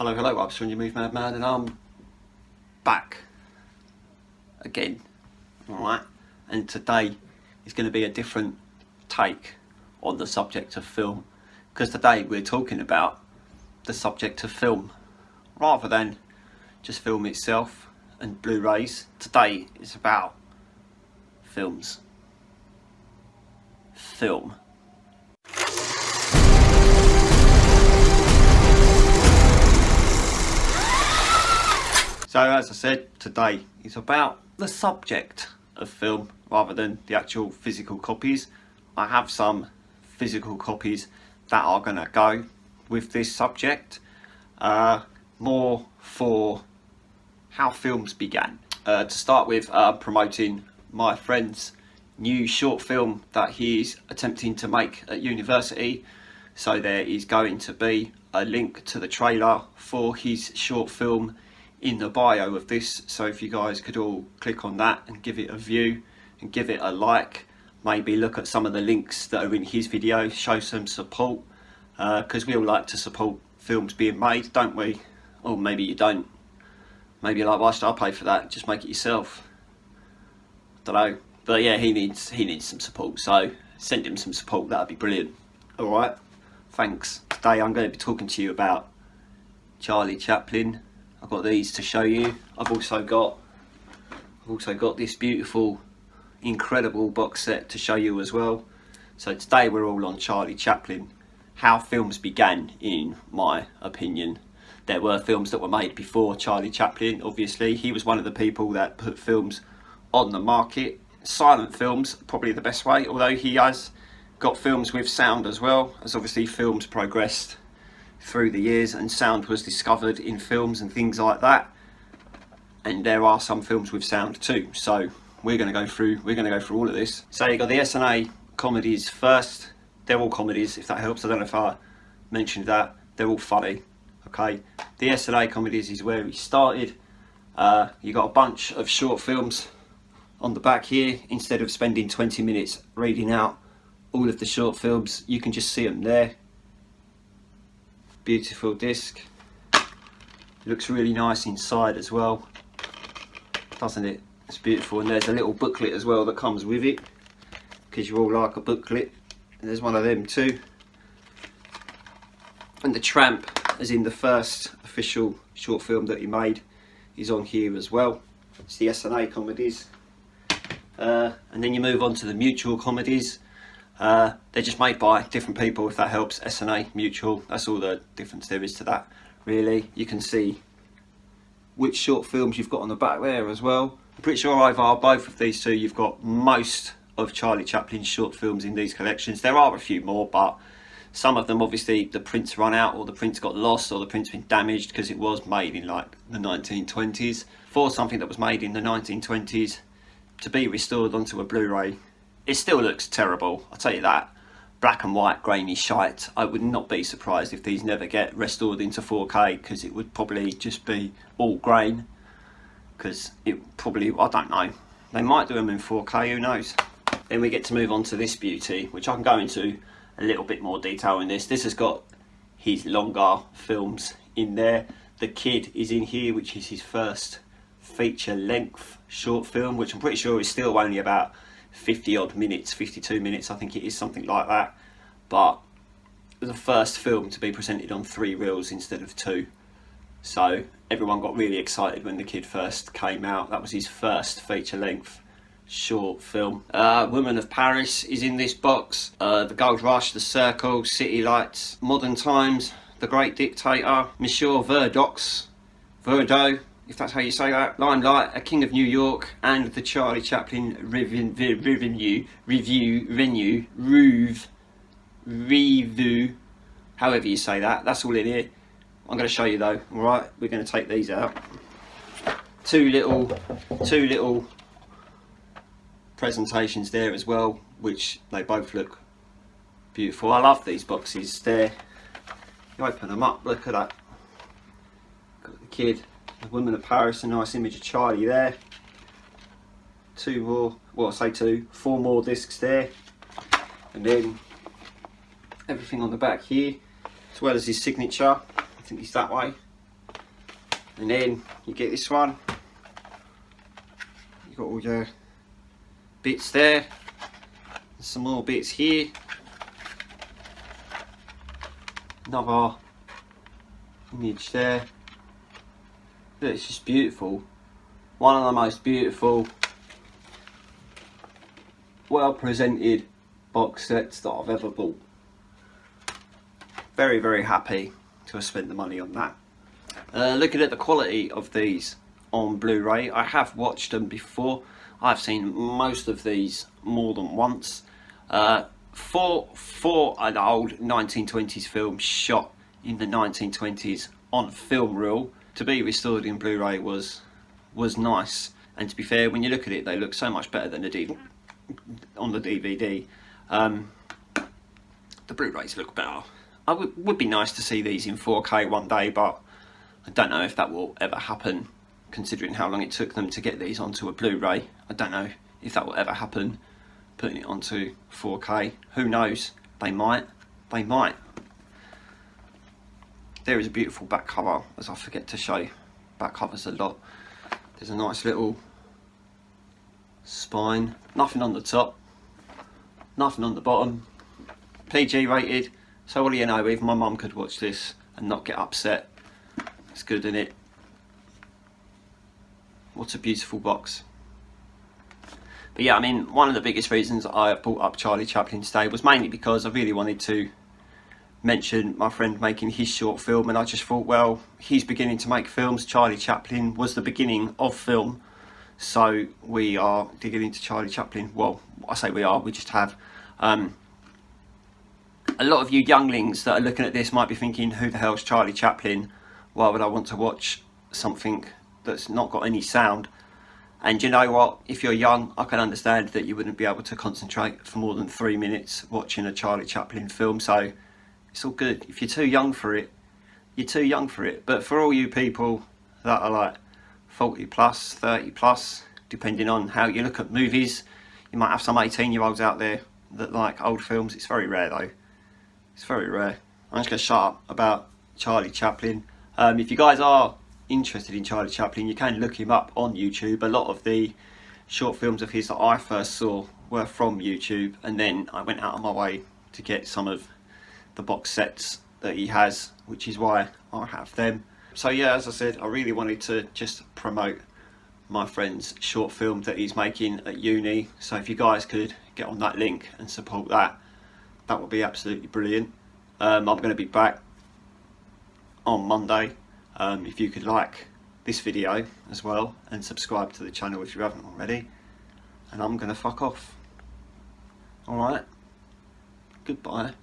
Hello, I'm Stranger Move Mad Man, and I'm back again. Alright, and today is going to be a different take on the subject of film, because today we're talking about the subject of film rather than just film itself and Blu-rays. Today is about films. Film. So as I said, today is about the subject of film rather than the actual physical copies. I have some physical copies that are going to go with this subject, more for how films began. To start with, promoting my friend's new short film that he's attempting to make at university. So there is going to be a link to the trailer for his short film in the bio of this, so if you guys could all click on that and give it a view and give it a like, maybe look at some of the links that are in his video, show some support, because we all like to support films being made, don't we? Or maybe you don't. Maybe you're like, why should I pay for that? Just make it yourself. Don't know. But yeah, he needs some support, so send him some support, that'd be brilliant. Alright, thanks. Today I'm going to be talking to you about Charlie Chaplin. I've got these to show you. I've also got this beautiful, incredible box set to show you as well. So today we're all on Charlie Chaplin, how films began, in my opinion. There were films that were made before Charlie Chaplin, obviously. He was one of the people that put films on the market. Silent films, probably the best way, although he has got films with sound as well, as obviously films progressed through the years and sound was discovered in films and things like that, and there are some films with sound too, so we're going to go through all of this. So you got the S&A comedies first. They're all comedies, if that helps. I don't know if I mentioned that. They're all funny. Okay, the S&A comedies is where he started. You got a bunch of short films on the back here. Instead of spending 20 minutes reading out all of the short films, you can just see them there. Beautiful disc. Looks really nice inside as well, doesn't it? It's beautiful, and there's a little booklet as well that comes with it, because you all like a booklet. And there's one of them too. And the Tramp, as in the first official short film that he made, is on here as well. It's the S&A comedies. And then you move on to the Mutual comedies. They're just made by different people, if that helps. S&A, Mutual, that's all the difference there is to that, really. You can see which short films you've got on the back there as well. I'm pretty sure over both of these two you've got most of Charlie Chaplin's short films in these collections. There are a few more, but some of them, obviously, the prints run out, or the prints got lost, or the print's been damaged, because it was made in like the 1920s. For something that was made in the 1920s to be restored onto a Blu-ray, it still looks terrible, I'll tell you that. Black and white, grainy shite. I would not be surprised if these never get restored into 4K, because it would probably just be all grain. Because it probably, I don't know, they might do them in 4K, who knows. Then we get to move on to this beauty, which I can go into a little bit more detail in this. This has got his longer films in there. The Kid is in here, which is his first feature length short film, which I'm pretty sure is still only about 50 odd minutes, 52 minutes, I think it is, something like that. But it was the first film to be presented on 3 reels instead of 2. So everyone got really excited when The Kid first came out. That was his first feature length short film. Woman of Paris is in this box. The Gold Rush, The Circle, City Lights, Modern Times, The Great Dictator, Monsieur Verdo, if that's how you say that, Limelight, A King of New York, and the Charlie Chaplin review, however you say that. That's all in here. I'm going to show you though. Alright, we're going to take these out. Two little presentations there as well, which they both look beautiful. I love these boxes. You open them up, look at that. Got The Kid, The Woman of Paris, a nice image of Charlie there. 2 more, well, I say 2, 4 more discs there, and then everything on the back here, as well as his signature. I think he's that way. And then you get this one. You've got all your bits there. Some more bits here. Another image there. Look, it's just beautiful. One of the most beautiful, well presented box sets that I've ever bought. Very, very happy to have spent the money on that. Looking at the quality of these on Blu-ray, I have watched them before. I've seen most of these more than once. For an old 1920s film shot in the 1920s on film reel, to be restored in Blu-ray was nice. And to be fair, when you look at it, they look so much better than on the DVD. The Blu-rays look better. It would be nice to see these in 4K one day, but I don't know if that will ever happen, considering how long it took them to get these onto a Blu-ray. I don't know if that will ever happen, putting it onto 4K. Who knows? They might. They might. There is a beautiful back cover, as I forget to show back covers a lot. There's a nice little spine. Nothing on the top. Nothing on the bottom. PG rated. So what do you know, even my mum could watch this and not get upset. It's good, isn't it? What a beautiful box. But yeah, I mean, one of the biggest reasons I brought up Charlie Chaplin today was mainly because I really wanted to mention my friend making his short film, and I just thought, well, he's beginning to make films. Charlie Chaplin was the beginning of film, so we are digging into Charlie Chaplin. Well, I say we just have. A lot of you younglings that are looking at this might be thinking, who the hell's Charlie Chaplin? Why would I want to watch something that's not got any sound? And you know what, if you're young, I can understand that you wouldn't be able to concentrate for more than 3 minutes watching a Charlie Chaplin film, so it's all good. If you're too young for it, you're too young for it. But for all you people that are like 40 plus, 30 plus, depending on how you look at movies, you might have some 18-year-olds out there that like old films. It's very rare though. It's very rare. I'm just going to shut up about Charlie Chaplin. If you guys are interested in Charlie Chaplin, you can look him up on YouTube. A lot of the short films of his that I first saw were from YouTube, and then I went out of my way to get some of the box sets that he has, which is why I have them. So yeah, as I said, I really wanted to just promote my friend's short film that he's making at uni. So if you guys could get on that link and support that, that would be absolutely brilliant. I'm going to be back on Monday. If you could like this video as well and subscribe to the channel if you haven't already. And I'm going to fuck off. Alright, goodbye.